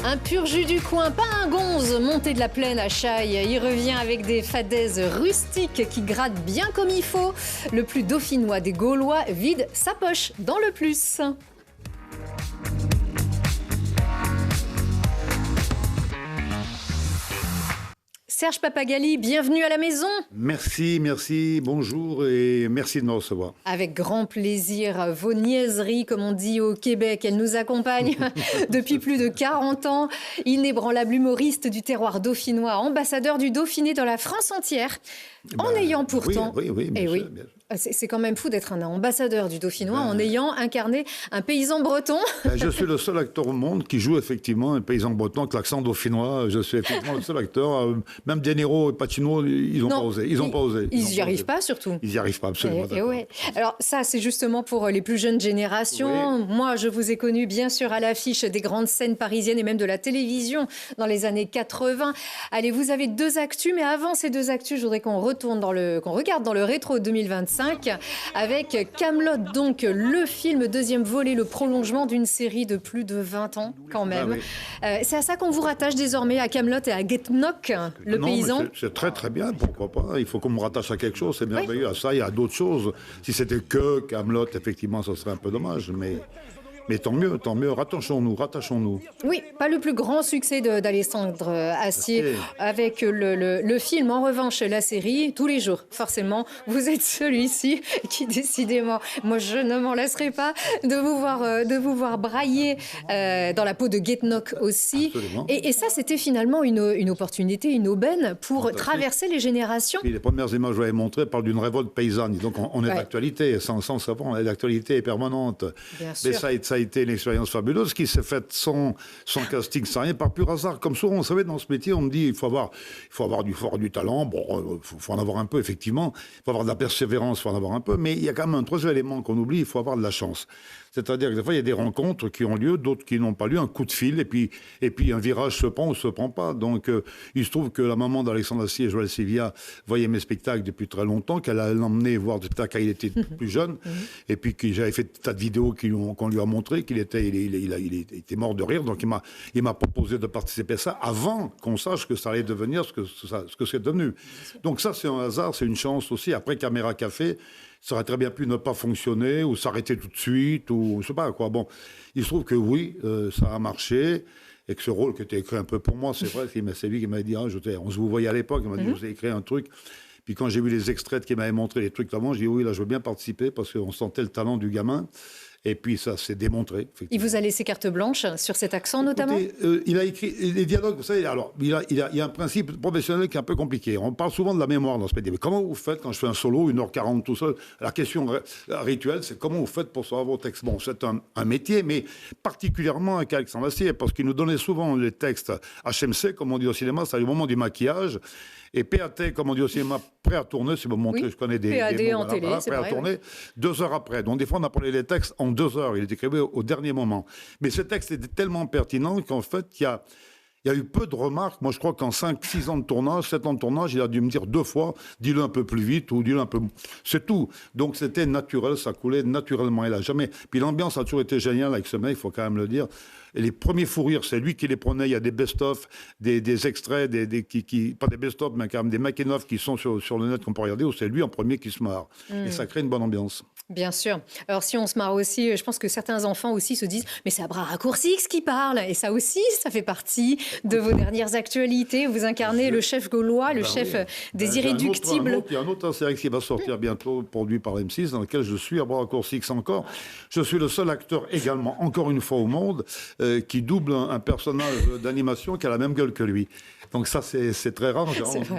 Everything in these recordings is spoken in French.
Un pur jus du coin, pas un gonze, monté de la plaine à Chaille. Il revient avec des fadaises rustiques qui grattent bien comme il faut. Le plus dauphinois des Gaulois vide sa poche dans le plus. Serge Papagali, bienvenue à la maison. Merci, bonjour et merci de nous recevoir. Avec grand plaisir, vos niaiseries, comme on dit au Québec, elles nous accompagnent depuis plus de 40 ans. Inébranlable humoriste du terroir dauphinois, ambassadeur du Dauphiné dans la France entière, en ayant pourtant... Oui, bien sûr. C'est quand même fou d'être un ambassadeur du Dauphinois en ayant incarné un paysan breton. Je suis le seul acteur au monde qui joue effectivement un paysan breton avec l'accent dauphinois. Je suis effectivement le seul acteur. Même De Niro et Pacino, ils n'ont pas osé. Ils n'y arrivent pas surtout. Ils n'y arrivent pas, absolument. Ouais. Alors ça, c'est justement pour les plus jeunes générations. Oui. Moi, je vous ai connu bien sûr à l'affiche des grandes scènes parisiennes et même de la télévision dans les années 80. Allez, vous avez deux actus, mais avant ces deux actus, je voudrais qu'on regarde dans le rétro 2025 avec Kaamelott, donc le film deuxième volet, le prolongement d'une série de plus de 20 ans quand même. Ah oui. C'est à ça qu'on vous rattache désormais, à Kaamelott et à Guetnock, le paysan. C'est très bien, pourquoi pas. Il faut qu'on me rattache à quelque chose, c'est merveilleux. À ça, il y a d'autres choses. Si c'était que Kaamelott, effectivement, ça serait un peu dommage, mais tant mieux, rattachons-nous. Oui, pas le plus grand succès d'Alexandre Astier avec le film. En revanche, la série, tous les jours, forcément, vous êtes celui-ci qui, décidément, moi, je ne m'en laisserai pas de vous voir brailler dans la peau de Guetnock aussi. Et ça, c'était finalement une opportunité, une aubaine pour traverser les générations. Puis les premières images que je vous avais montrées parlent d'une révolte paysanne. Donc, on est d'actualité, sans savoir, l'actualité est permanente. Bien sûr. Mais ça a été une expérience fabuleuse qui s'est faite sans casting, sans rien, par pur hasard. Comme souvent, vous savez, dans ce métier, on me dit il faut avoir du talent. Bon, faut en avoir un peu, effectivement. Il faut avoir de la persévérance, il faut en avoir un peu. Mais il y a quand même un troisième élément qu'on oublie, il faut avoir de la chance. C'est-à-dire que des fois, il y a des rencontres qui ont lieu, d'autres qui n'ont pas lieu, un coup de fil, et puis un virage se prend ou se prend pas. Donc, il se trouve que la maman d'Alexandre Astier, Joël Sylvia, voyait mes spectacles depuis très longtemps, qu'elle a emmené voir des spectacles quand il était plus jeune, et puis que j'avais fait des tas de vidéos qu'on lui a montré, il était mort de rire, donc il m'a proposé de participer à ça avant qu'on sache que ça allait devenir ce que c'est devenu. Donc ça, c'est un hasard, c'est une chance aussi. Après Caméra Café, ça aurait très bien pu ne pas fonctionner ou s'arrêter tout de suite ou je sais pas quoi. Bon, il se trouve que oui, ça a marché et que ce rôle qui était écrit un peu pour moi, c'est vrai, c'est lui qui m'avait dit, on se vous voyait à l'époque, il m'a dit, je vous ai écrit un truc. Puis quand j'ai vu les extraits qu'il m'avait montré, les trucs avant, j'ai dit oui, là je veux bien participer parce qu'on sentait le talent du gamin. Et puis ça s'est démontré. Il vous a laissé carte blanche sur cet accent notamment. Il a écrit les dialogues, vous savez, alors il y a un principe professionnel qui est un peu compliqué. On parle souvent de la mémoire dans ce métier. Mais comment vous faites quand je fais un solo, 1h40 tout seul? La question rituelle, c'est comment vous faites pour savoir vos textes? Bon, c'est un métier, mais particulièrement avec Alexandre Astier, parce qu'il nous donnait souvent les textes HMC, comme on dit au cinéma, c'est au moment du maquillage. Et PAT, comme on dit au cinéma, prêt à tourner, si vous me montrez, je connais des PAD mots, en télé, c'est prêt à tourner, 2 heures après. Donc des fois, on apprenait les textes en 2 heures. Il était écrit au dernier moment. Mais ce texte était tellement pertinent qu'en fait, il y a eu peu de remarques. Moi, je crois qu'en 5-6 ans de tournage, 7 ans de tournage, il a dû me dire 2 fois, dis-le un peu plus vite ou dis-le un peu... C'est tout. Donc c'était naturel, ça coulait naturellement. Il a jamais... Puis l'ambiance a toujours été géniale avec ce mec, il faut quand même le dire. Et les premiers fous rires, c'est lui qui les prenait. Il y a des best-of, des extraits, pas des best-of, mais quand même des making-of qui sont sur le net qu'on peut regarder, où c'est lui en premier qui se marre. Et ça crée une bonne ambiance. Bien sûr. Alors si on se marre aussi, je pense que certains enfants aussi se disent « mais c'est Abra Raccourcix qui parle ». Et ça aussi, ça fait partie de vos dernières actualités. Vous incarnez le chef gaulois, le chef des irréductibles. Il y a un autre série qui va sortir bientôt, produit par M6, dans lequel je suis Abra Raccourcix encore. Je suis le seul acteur également, encore une fois au monde, qui double un personnage d'animation qui a la même gueule que lui. Donc ça, c'est très rare.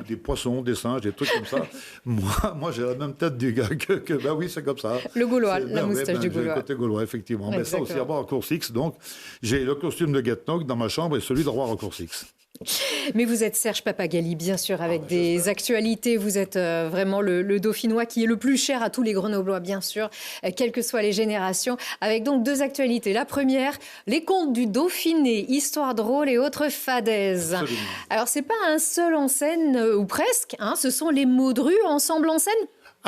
Des poissons, des singes, des trucs comme ça. Moi, j'ai la même tête du gars que ben oui, c'est comme ça. Le Gaulois, la moustache du Gaulois. Le côté Gaulois, effectivement. Mais ça aussi, à Abra Raccourcix. Donc, j'ai le costume de Guetnock dans ma chambre et celui de Roi Raccourcix. Mais vous êtes Serge Papagali, bien sûr, avec des actualités. Vous êtes vraiment le Dauphinois qui est le plus cher à tous les Grenoblois, bien sûr, quelles que soient les générations. Avec donc 2 actualités. La première, les contes du Dauphiné, histoires drôles et autres fadaises. Absolument. Alors, c'est pas un seul en scène, ou presque, hein, ce sont les Maudrus ensemble en scène.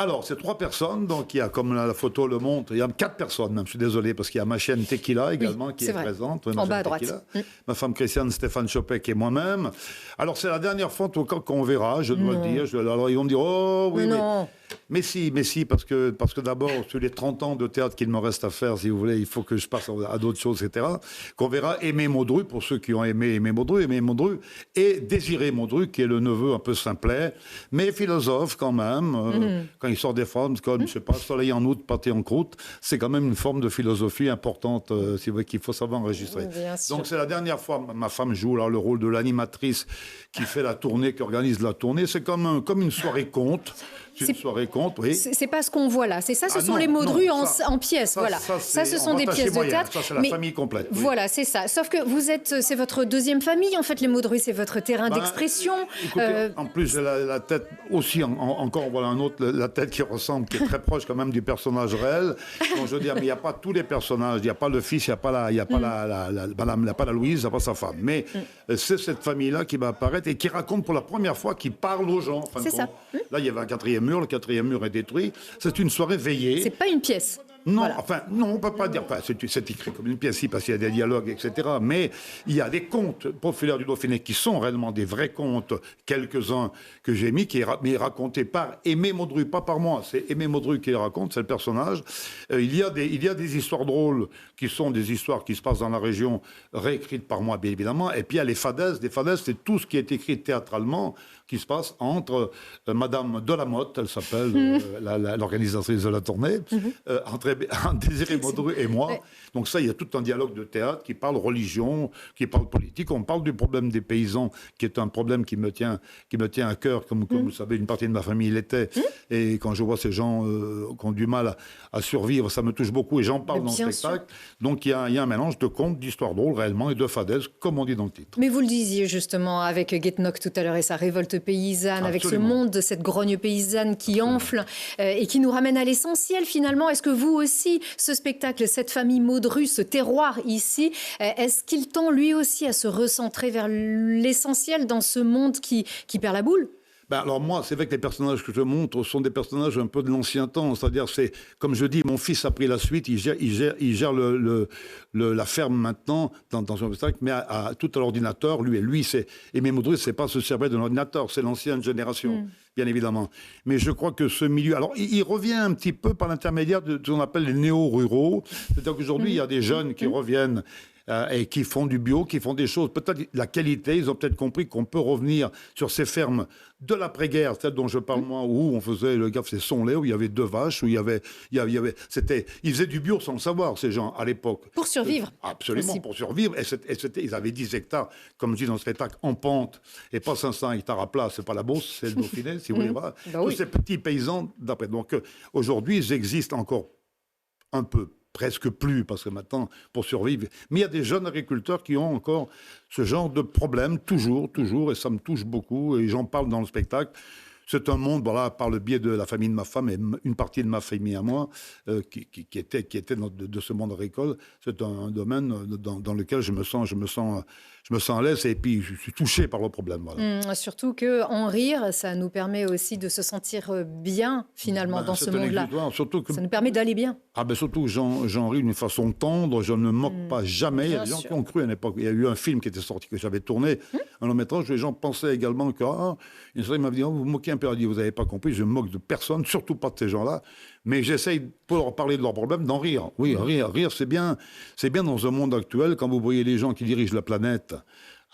Alors, c'est 3 personnes, donc il y a, comme la photo le montre, il y a 4 personnes même, je suis désolé, parce qu'il y a ma chaîne Tequila également qui est présente. En bas à droite. Ma femme Christiane, Stéphane Chopek et moi-même. Alors, c'est la dernière fois, en tout cas, qu'on verra, je dois le dire. Alors, ils vont me dire, oh oui, mais si, parce que d'abord, sur les 30 ans de théâtre qu'il me reste à faire, si vous voulez, il faut que je passe à d'autres choses, etc. Qu'on verra Aimé Maudru, pour ceux qui ont aimé Aimé Maudru, et Désiré Maudru, qui est le neveu un peu simplet, mais philosophe quand même. Quand il sort des formes comme, je sais pas, Soleil en août, pâté en croûte, c'est quand même une forme de philosophie importante, si vous voulez, qu'il faut savoir enregistrer. Donc c'est la dernière fois, ma femme joue là, le rôle de l'animatrice qui fait la tournée, qui organise la tournée. C'est comme une soirée conte. C'est une soirée conte, oui. C'est pas ce qu'on voit là. C'est ça, ce sont les Maudru en pièces. Voilà. Ça, ce sont des pièces de théâtre. Ça, c'est la famille complète. Oui. Voilà, c'est ça. Sauf que c'est votre deuxième famille, en fait, les Maudru, c'est votre terrain d'expression. Écoutez, en plus, j'ai la tête aussi, encore voilà un autre, la tête qui ressemble, qui est très proche quand même du personnage réel. Donc je veux dire, mais il n'y a pas tous les personnages. Il n'y a pas le fils, il n'y a pas la Louise, il n'y a pas sa femme. Mais c'est cette famille-là qui va apparaître et qui raconte pour la première fois, qui parle aux gens. C'est ça. Là, il y avait un quatrième mur, le quatrième mur est détruit. C'est une soirée veillée. C'est pas une pièce. Non, voilà. Non, on ne peut pas dire. Enfin, c'est écrit comme une pièce, parce qu'il y a des dialogues, etc. Mais il y a des contes populaires du Dauphiné qui sont réellement des vrais contes, quelques-uns que j'ai mis, mais racontés par Aimé Maudru, pas par moi. C'est Aimé Maudru qui les raconte, c'est le personnage. Il y a des histoires drôles qui sont des histoires qui se passent dans la région, réécrites par moi, bien évidemment. Et puis il y a les fadaises. Les fadaises, c'est tout ce qui est écrit théâtralement, qui se passe entre Madame Delamotte, elle s'appelle l'organisatrice de la tournée, entre Désiré Maudru et moi. Ouais. Donc ça, il y a tout un dialogue de théâtre qui parle religion, qui parle politique. On parle du problème des paysans, qui est un problème qui me tient à cœur, comme vous le savez, une partie de ma famille l'était. Et quand je vois ces gens qui ont du mal à survivre, ça me touche beaucoup et j'en parle dans le spectacle. Donc il y a un mélange de contes, d'histoires drôles réellement et de fadaises, comme on dit dans le titre. Mais vous le disiez justement avec Guetnock tout à l'heure et sa révolte paysanne, avec ce monde de cette grogne paysanne qui enfle et qui nous ramène à l'essentiel finalement. Est-ce que vous aussi, ce spectacle, cette famille Maudru, ce terroir ici, est-ce qu'il tend lui aussi à se recentrer vers l'essentiel dans ce monde qui perd la boule ? Alors moi, c'est vrai que les personnages que je montre sont des personnages un peu de l'ancien temps. C'est-à-dire, c'est comme je dis, mon fils a pris la suite, il gère la ferme maintenant dans un spectacle, mais tout à l'ordinateur. Lui, c'est Aimé Maudru, c'est pas se servir de l'ordinateur, c'est l'ancienne génération, bien évidemment. Mais je crois que ce milieu, alors il revient un petit peu par l'intermédiaire de ce qu'on appelle les néo-ruraux. C'est-à-dire qu'aujourd'hui, il y a des jeunes qui reviennent. Et qui font du bio, qui font des choses, peut-être la qualité, ils ont peut-être compris qu'on peut revenir sur ces fermes de l'après-guerre, celle dont je parle moi, où on faisait, le gars faisait son lait, où il y avait 2 vaches, où ils faisaient du bio sans le savoir, ces gens, à l'époque. Pour survivre. Absolument, pour survivre. Et ils avaient 10 hectares, comme je dis dans ce spectacle, en pente, et pas 500 hectares à plat, c'est pas la Beauce, c'est le Dauphiné, si vous voulez voir. Tous ces petits paysans d'après. Donc, aujourd'hui, ils existent encore un peu. Presque plus, parce que maintenant, pour survivre... Mais il y a des jeunes agriculteurs qui ont encore ce genre de problème, toujours, et ça me touche beaucoup, et j'en parle dans le spectacle. C'est un monde, voilà, par le biais de la famille de ma femme et une partie de ma famille à moi, qui était de ce monde agricole. C'est un domaine dans lequel je me sens à l'aise et puis je suis touché par le problème. Voilà. Surtout qu'en rire, ça nous permet aussi de se sentir bien, finalement, dans ce monde-là. Ça nous permet d'aller bien. Surtout, j'en ris d'une façon tendre, je ne moque pas jamais. Il y a des gens qui ont cru à une époque. Il y a eu un film qui était sorti, que j'avais tourné, un long métrage, les gens pensaient également que... une soirée, il m'avait dit, vous vous moquez un peu. Il a dit, vous n'avez pas compris, je ne moque de personne, surtout pas de ces gens-là. Mais j'essaye, pour leur parler de leurs problèmes, d'en rire. Oui, rire, c'est bien dans un monde actuel, quand vous voyez les gens qui dirigent la planète.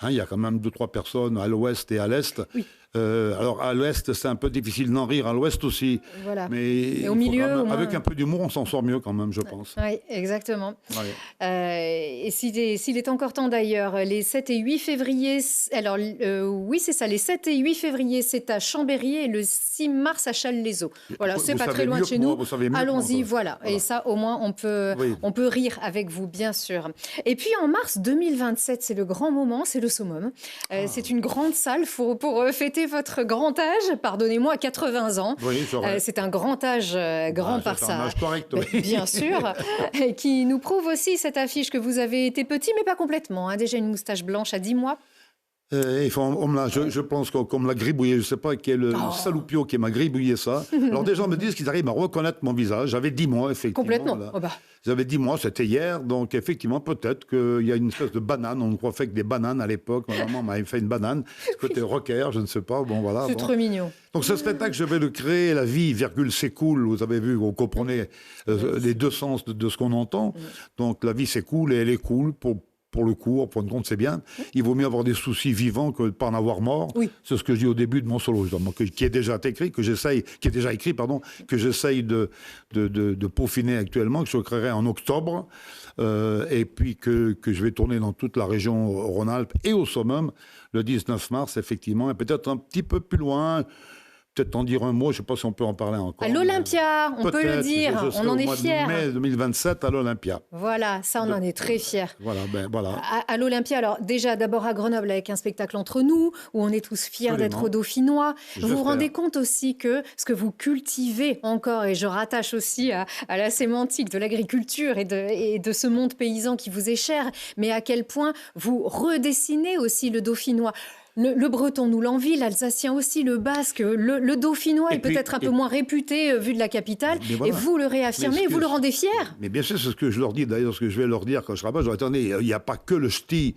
Il y a quand même 2-3 personnes à l'ouest et à l'est. Oui. Alors, à l'ouest, c'est un peu difficile d'en rire. À l'ouest aussi. Voilà. Mais au milieu, avec un peu d'humour, on s'en sort mieux quand même, je pense. Oui, exactement. Et s'il est encore temps d'ailleurs, les 7 et 8 février... Alors, oui, c'est ça. Les 7 et 8 février, c'est à Chambéry et le 6 mars à Challes-les-Eaux. Voilà, c'est pas très loin de chez nous. Allons-y, voilà. Et ça, au moins, on peut rire avec vous, bien sûr. Et puis, en mars 2027, c'est le grand moment, c'est le summum. C'est une grande salle pour fêter votre grand âge, pardonnez-moi, 80 ans. Oui, c'est un grand âge, par ça. Un âge correct, oui. Bien sûr, qui nous prouve aussi cette affiche que vous avez été petit, mais pas complètement. Déjà une moustache blanche à 10 mois. Je pense qu'on me l'a gribouillé. Je ne sais pas quel saloupio qui m'a gribouillé ça. Alors des gens me disent qu'ils arrivent à reconnaître mon visage. J'avais 10 mois, effectivement. Complètement. J'avais 10 mois, c'était hier. Donc effectivement, peut-être qu'il y a une espèce de banane. On croit fait que des bananes à l'époque. Ma maman m'avait fait une banane. Côté rocker, je ne sais pas. Bon, voilà. C'est trop mignon. Donc ce spectacle, je vais le créer. La vie, virgule, s'écoule. Vous avez vu, vous comprenez les deux sens de ce qu'on entend. Donc la vie s'écoule et elle est cool pour le coup, en point de compte, c'est bien. Il vaut mieux avoir des soucis vivants que de pas en avoir mort. Oui. C'est ce que je dis au début de mon solo, qui est déjà écrit, que j'essaye de peaufiner actuellement, que je créerai en octobre, et puis que je vais tourner dans toute la région Rhône-Alpes et au Sommum le 19 mars, effectivement, et peut-être un petit peu plus loin. Peut-être en dire un mot, je ne sais pas si on peut en parler encore. À l'Olympia, on peut le dire, on en est fiers. Au mois de mai 2027 à l'Olympia. Voilà, ça on en est très fiers. Voilà. À l'Olympia, alors déjà d'abord à Grenoble avec un spectacle entre nous, où on est tous fiers d'être dauphinois. Vous vous rendez compte aussi que ce que vous cultivez encore, et je rattache aussi à la sémantique de l'agriculture et de ce monde paysan qui vous est cher, mais à quel point vous redessinez aussi le dauphinois. Le breton nous l'envie, l'alsacien aussi, le basque, le dauphinois est peut-être un peu moins réputé vu de la capitale. Voilà. Et vous le réaffirmez, et vous le rendez fier. Mais bien sûr, c'est ce que je leur dis, d'ailleurs, ce que je vais leur dire quand je serai là-bas. Attendez, il n'y a pas que le ch'ti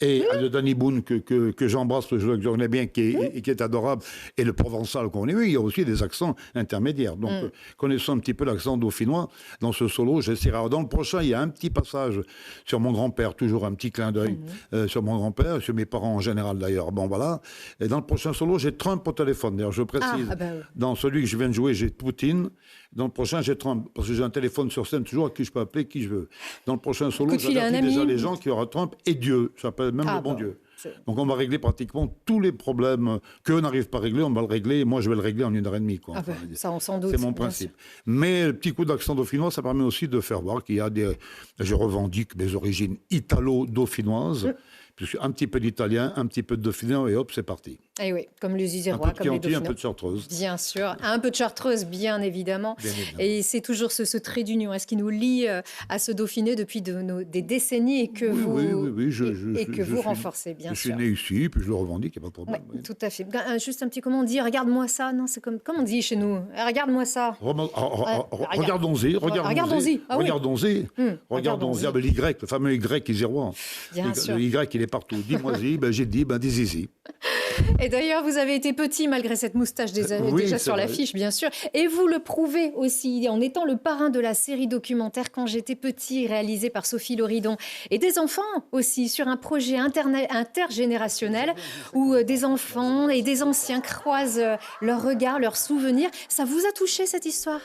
et le Danny Boone que j'embrasse, que je connais bien, qui est adorable, et le provençal qu'on est. Oui, il y a aussi des accents intermédiaires. Donc, connaissant un petit peu l'accent dauphinois, dans ce solo, j'essaierai. Alors, dans le prochain, il y a un petit passage sur mon grand-père, toujours un petit clin d'œil sur mon grand-père, sur mes parents en général d'ailleurs. Bon, voilà. Et dans le prochain solo, j'ai Trump au téléphone. D'ailleurs, je précise, dans celui que je viens de jouer, j'ai Poutine. Dans le prochain, j'ai Trump, parce que j'ai un téléphone sur scène toujours à qui je peux appeler qui je veux. Dans le prochain solo, j'avertis déjà les gens qu'il y aura Trump et Dieu. Ça s'appelle même le bon Dieu. Donc on va régler pratiquement tous les problèmes qu'eux n'arrivent pas à régler, on va le régler. Moi, je vais le régler en 1h30. Quoi. Ça, on s'en doute. C'est mon principe. Mais le petit coup d'accent dauphinois, ça permet aussi de faire voir qu'il y a je revendique des origines italo-dauphinoises. Un petit peu d'italien, un petit peu de dauphinois, et hop, c'est parti. Et oui, comme les Isérois, comme les dauphinois. Un peu de chartreuse. Bien sûr, un peu de chartreuse, bien évidemment. Et c'est toujours ce trait d'union. Est-ce qui nous lie à ce Dauphiné depuis des décennies et que vous renforcez, bien sûr. Je suis né ici, puis je le revendique, il n'y a pas de problème. Oui. Tout à fait. Juste un petit comment on dit, regarde-moi ça. Non, c'est comme on dit chez nous. Regarde-moi ça. Regardons-y. Regardons-y. Regardons-y. L'Y, le fameux Y isérois. Bien sûr. Le Y, il est partout. Dis-moi-y, j'ai dit, dis-y. Et d'ailleurs, vous avez été petit malgré cette moustache déjà sur l'affiche, bien sûr. Et vous le prouvez aussi en étant le parrain de la série documentaire Quand j'étais petit, réalisée par Sophie Loridon. Et des enfants aussi, sur un projet intergénérationnel où des enfants et des anciens croisent leurs regards, leurs souvenirs. Ça vous a touché, cette histoire ?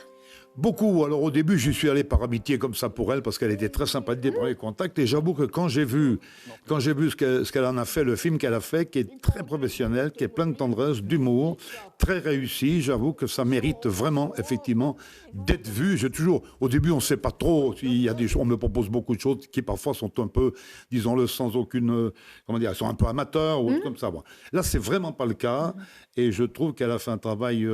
Beaucoup. Alors au début, j'y suis allé par amitié comme ça pour elle, parce qu'elle était très sympathique des premiers contacts. Et j'avoue que quand j'ai vu ce qu'elle en a fait, le film qu'elle a fait, qui est très professionnel, qui est plein de tendresse, d'humour, très réussi, j'avoue que ça mérite vraiment, effectivement, d'être vu. Au début, on ne sait pas trop. Il y a des choses, on me propose beaucoup de choses qui parfois sont un peu, disons-le, sans aucune, elles sont un peu amateurs ou comme ça. Bon. Là, c'est vraiment pas le cas. Et je trouve qu'elle a fait un travail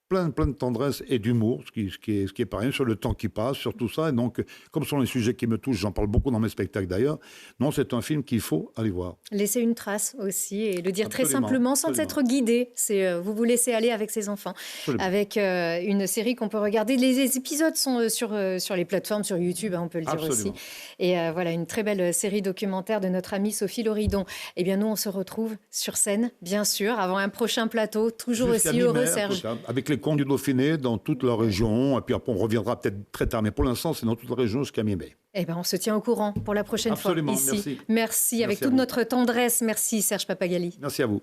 plein de tendresse et d'humour, ce qui est pareil, sur le temps qui passe, sur tout ça. Et donc, comme ce sont les sujets qui me touchent, j'en parle beaucoup dans mes spectacles d'ailleurs, non, c'est un film qu'il faut aller voir. Laisser une trace aussi et le dire très simplement, sans être guidé. Vous vous laissez aller avec ses enfants, avec une série qu'on peut regarder. Les épisodes sont sur les plateformes, sur YouTube, on peut le dire aussi. Et voilà, une très belle série documentaire de notre amie Sophie Loridon. Eh bien, nous, on se retrouve sur scène, bien sûr, avant un prochain plateau, toujours aussi heureux, Serge. Avec les contes du Dauphiné dans toute la région, et puis après on reviendra peut-être très tard, mais pour l'instant c'est dans toute la région jusqu'à mi-mai. Eh bien on se tient au courant pour la prochaine fois ici. Merci. Merci avec toute notre tendresse. Merci Serge Pappagalli. Merci à vous.